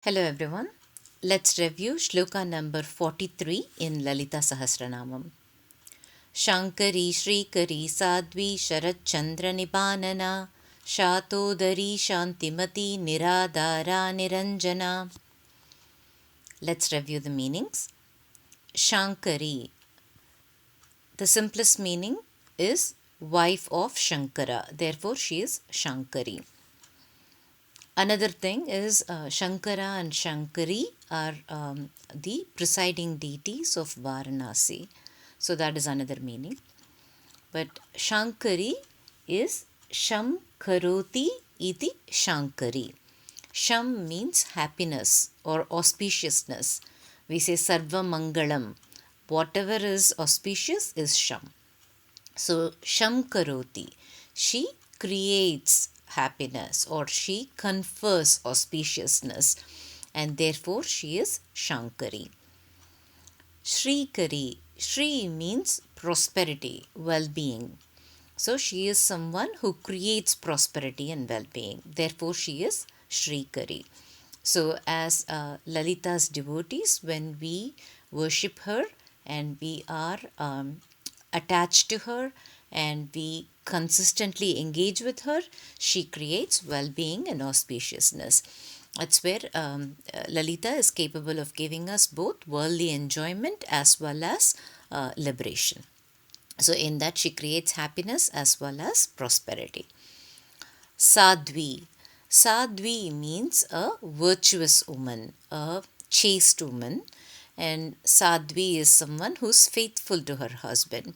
Hello everyone. Let's review shloka number 43 in Lalita Sahasranamam. śāṅkarī śrīkarī sādhvī śarachchandranibhānanā śātodarī śāntimatī nirādhārā nirañjanā. Let's review the meanings. śāṅkarī. The simplest meaning is wife of Shankara. Therefore, she is śrīkarī. Another thing is Shankara and śāṅkarī are the presiding deities of Varanasi. So that is another meaning. But śrīkarī is sham karoti iti śrīkarī. Sham means happiness or auspiciousness. We say sarva mangalam. Whatever is auspicious is sham. So sham karoti. She creates happiness or she confers auspiciousness, and therefore she is śrīkarī. śrīkarī. Shri means prosperity, well-being. So she is someone who creates prosperity and well-being. Therefore she is śrīkarī. So as Lalita's devotees, when we worship her and we are attached to her and we consistently engage with her, she creates well-being and auspiciousness. That's where Lalita is capable of giving us both worldly enjoyment as well as liberation. So in that she creates happiness as well as prosperity. Sādhvī. Sādhvī means a virtuous woman, a chaste woman, and Sādhvī is someone who's faithful to her husband.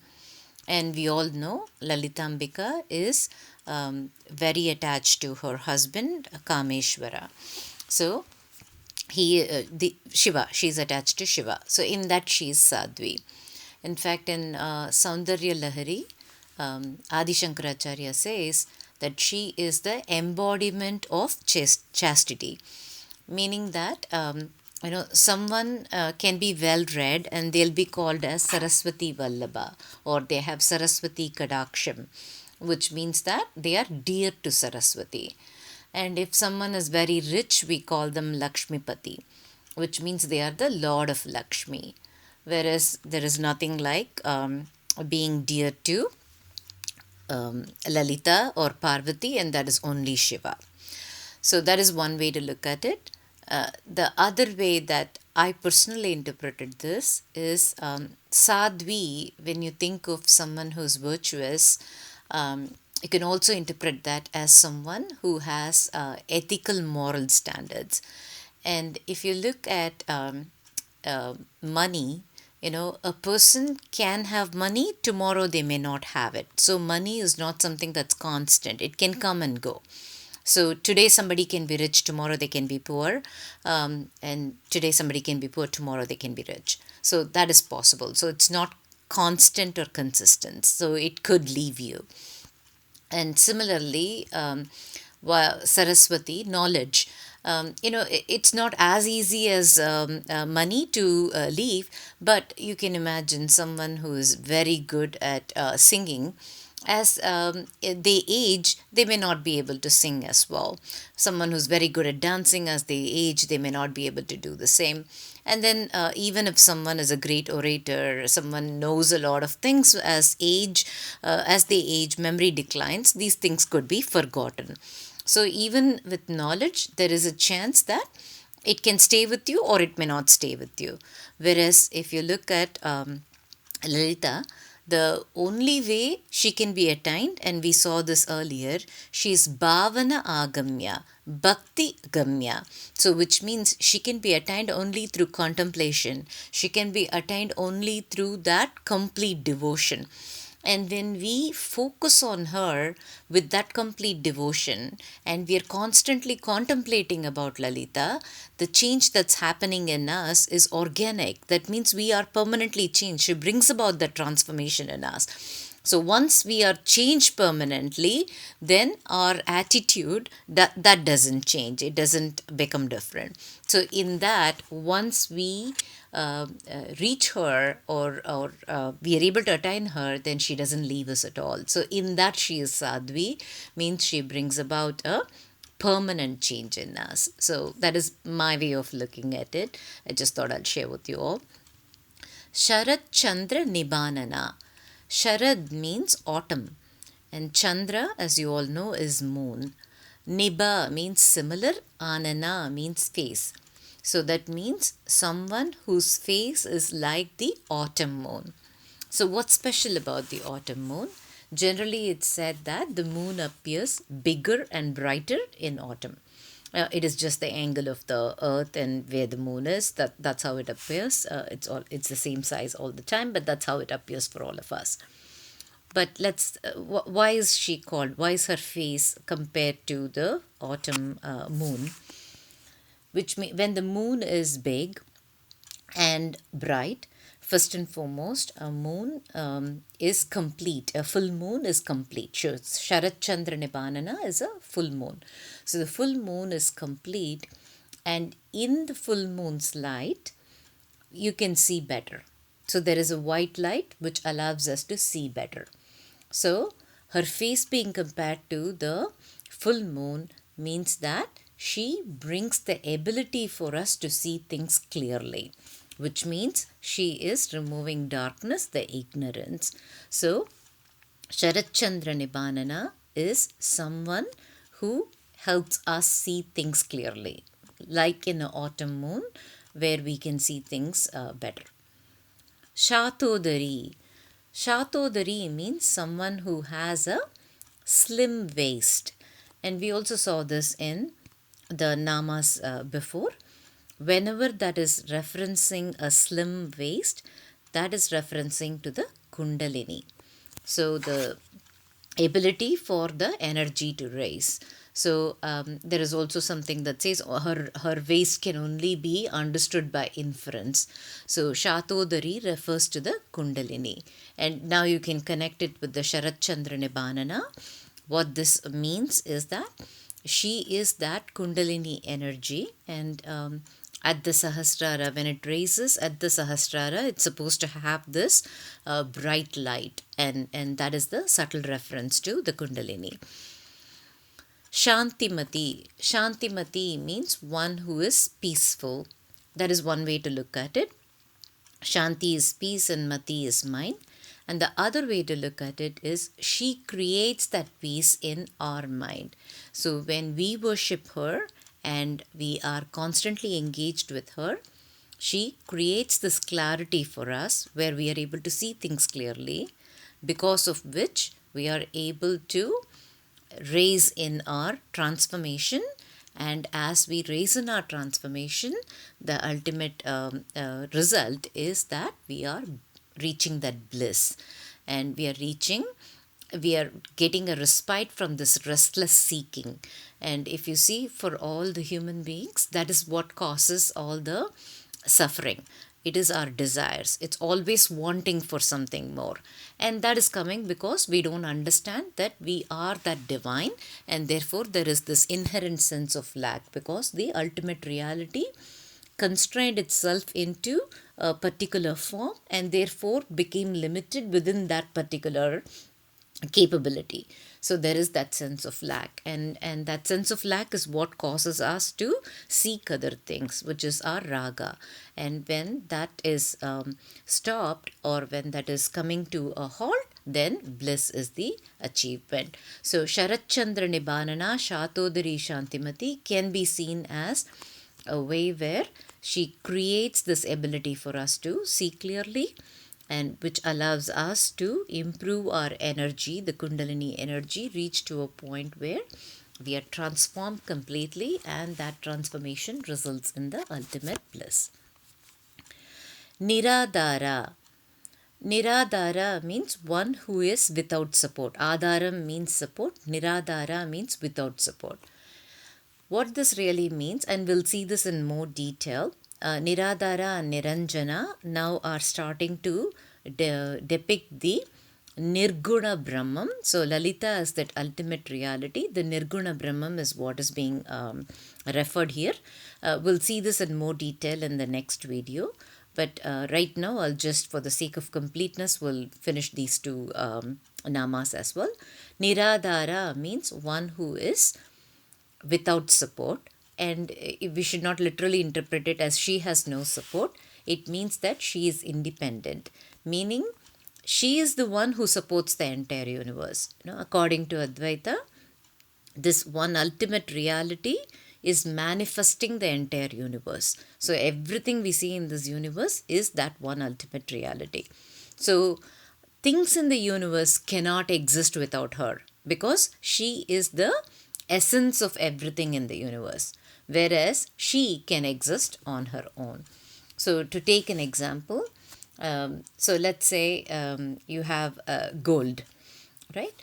And we all know Lalitambika is very attached to her husband Kameshwara. So Shiva, she is attached to Shiva. So in that she is Sādhvī. In fact, in Saundarya Lahari, Adi Shankaracharya says that she is the embodiment of chastity, meaning that someone can be well read and they'll be called as Saraswati Vallabha, or they have Saraswati Kadaksham, which means that they are dear to Saraswati. And if someone is very rich, we call them Lakshmipati, which means they are the Lord of Lakshmi. Whereas there is nothing like being dear to Lalita or Parvati, and that is only Shiva. So that is one way to look at it. The other way that I personally interpreted this is Sādhvī. When you think of someone who's virtuous, you can also interpret that as someone who has ethical moral standards. And if you look at money, a person can have money, tomorrow they may not have it. So money is not something that's constant. It can come and go. So today somebody can be rich, tomorrow they can be poor, and today somebody can be poor, tomorrow they can be rich. So that is possible. So it's not constant or consistent. So it could leave you. And similarly, Saraswati, knowledge. It's not as easy as money to leave, but you can imagine someone who is very good at singing. As they age, they may not be able to sing as well. Someone who's very good at dancing, as they age, they may not be able to do the same. And then even if someone is a great orator, someone knows a lot of things, as they age, memory declines, these things could be forgotten. So even with knowledge, there is a chance that it can stay with you or it may not stay with you. Whereas if you look at Lalita, the only way she can be attained, and we saw this earlier, she is bhavana agamya, bhakti gamya. So which means she can be attained only through contemplation. She can be attained only through that complete devotion. And when we focus on her with that complete devotion and we are constantly contemplating about Lalita, the change that's happening in us is organic. That means we are permanently changed. She brings about that transformation in us. So once we are changed permanently, then our attitude, that doesn't change. It doesn't become different. So in that, once we reach her or we are able to attain her, then she doesn't leave us at all. So in that she is Sādhvī, means she brings about a permanent change in us. So that is my way of looking at it. I just thought I'll share with you all. śarachchandranibhānanā. Sharad means autumn, and Chandra, as you all know, is moon. Nibha means similar, Anana means face. So that means someone whose face is like the autumn moon. So what's special about the autumn moon? Generally, it's said that the moon appears bigger and brighter in autumn. It is just the angle of the earth and where the moon is. That's how it appears. It's the same size all the time, but that's how it appears for all of us. But why is she called? Why is her face compared to the autumn moon? Which when the moon is big and bright, first and foremost, a moon is complete. A full moon is complete. śarachchandranibhānanā is a full moon. So the full moon is complete, and in the full moon's light, you can see better. So there is a white light which allows us to see better. So her face being compared to the full moon means that she brings the ability for us to see things clearly, which means she is removing darkness, the ignorance. So śarachchandranibhānanā is someone who helps us see things clearly, like in an autumn moon where we can see things better. śātodarī. śātodarī means someone who has a slim waist. And we also saw this in the namas before. Whenever that is referencing a slim waist, that is referencing to the kundalini. So the ability for the energy to raise. So there is also something that says her waist can only be understood by inference. So śātodarī refers to the kundalini. And now you can connect it with the śarachchandranibhānanā. What this means is that she is that kundalini energy, and at the sahasrara, when it raises at the sahasrara, it's supposed to have this bright light, and that is the subtle reference to the kundalini. śāntimatī. śāntimatī means one who is peaceful. That is one way to look at it. Shanti is peace and Mati is mind. And the other way to look at it is she creates that peace in our mind. So when we worship her and we are constantly engaged with her, she creates this clarity for us where we are able to see things clearly, because of which we are able to raise in our transformation. And as we raise in our transformation, the ultimate result is that we are reaching that bliss, and we are getting a respite from this restless seeking. And if you see, for all the human beings, that is what causes all the suffering. It is our desires. It's always wanting for something more. And that is coming because we don't understand that we are that divine, and therefore there is this inherent sense of lack, because the ultimate reality constrained itself into a particular form and therefore became limited within that particular capability. So there is that sense of lack, and that sense of lack is what causes us to seek other things, which is our raga. And when that is stopped, or when that is coming to a halt, then bliss is the achievement. So śarachchandranibhānanā, śātodarī, śāntimatī can be seen as a way where she creates this ability for us to see clearly, and which allows us to improve our energy, the kundalini energy, reach to a point where we are transformed completely, and that transformation results in the ultimate bliss. Nirādhārā. Nirādhārā means one who is without support. Ādhāram means support. Nirādhārā means without support. What this really means, and we'll see this in more detail, nirādhārā and nirañjanā now are starting to depict the nirguna Brahman. So Lalita is that ultimate reality. The nirguna Brahman is what is being referred here. We'll see this in more detail in the next video. But right now, I'll just, for the sake of completeness, will finish these two namas as well. Nirādhārā means one who is without support. And we should not literally interpret it as she has no support. It means that she is independent, meaning she is the one who supports the entire universe. According to Advaita, this one ultimate reality is manifesting the entire universe. So everything we see in this universe is that one ultimate reality. So things in the universe cannot exist without her, because she is the essence of everything in the universe, whereas she can exist on her own. So to take an example, so let's say you have gold, right?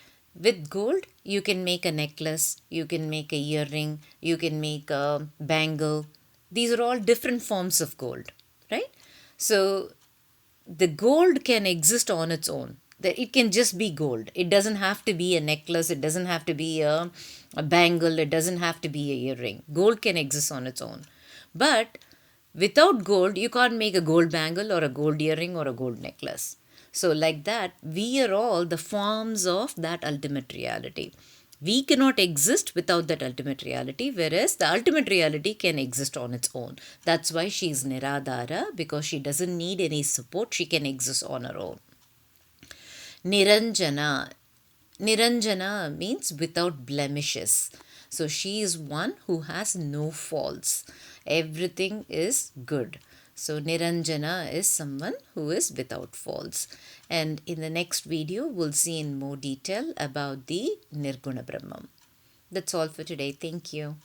With gold, you can make a necklace, you can make a earring, you can make a bangle. These are all different forms of gold, right? So the gold can exist on its own. That it can just be gold. It doesn't have to be a necklace, it doesn't have to be a bangle, it doesn't have to be a earring. Gold can exist on its own. But without gold, you can't make a gold bangle or a gold earring or a gold necklace. So, like that, we are all the forms of that ultimate reality. We cannot exist without that ultimate reality, whereas the ultimate reality can exist on its own. That's why she is nirādhārā, because she doesn't need any support, she can exist on her own. Nirañjanā. Nirañjanā means without blemishes. So she is one who has no faults. Everything is good. So Nirañjanā is someone who is without faults. And in the next video, we'll see in more detail about the Nirguna Brahman. That's all for today. Thank you.